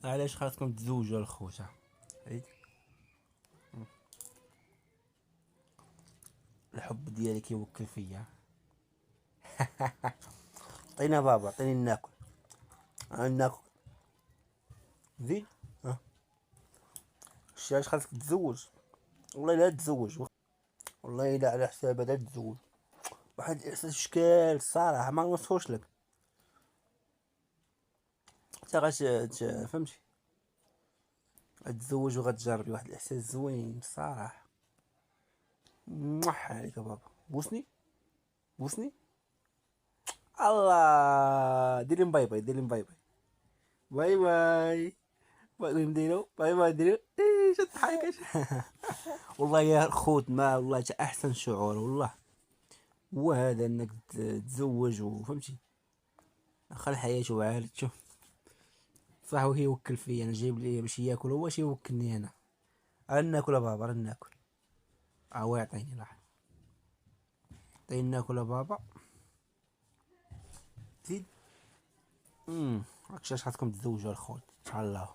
علاش خاصكم تزوجوا الخوت؟ عيد. الحب ديالي كيوكل فيا. عطينا بابا، عطيني ناكل. ناكل. زيد. شتي علاش خاصك تتزوج؟ والله لا تتزوج، والله الا على حسابها لا تتزوج. واحد الاحساس شكال الصراحه ما نوصفوش لك. انت فهمتي، غتزوج وغتجربي واحد الاحساس زوين الصراحه. موح عليك يا بابا، بوسني بوسني. الله، ديري باي باي، ديري باي باي. باي باي. باي نديرو باي باي ديرو ايش تضحكش. والله يا خوت، ما والله تا احسن شعور والله هو هذا، انك تتزوج وفهمتي خل الحياة وعاد شوف. صح، هو يوكل فيا انا، جايب لي باش ياكل، هو واش يوكلني انا. ناكل يا بابا، ناكل. هو يعطيني راح. عطيني ناكل يا بابا. زيد. هاكشي خاصكم تتزوجوا الخوت، تهلاو.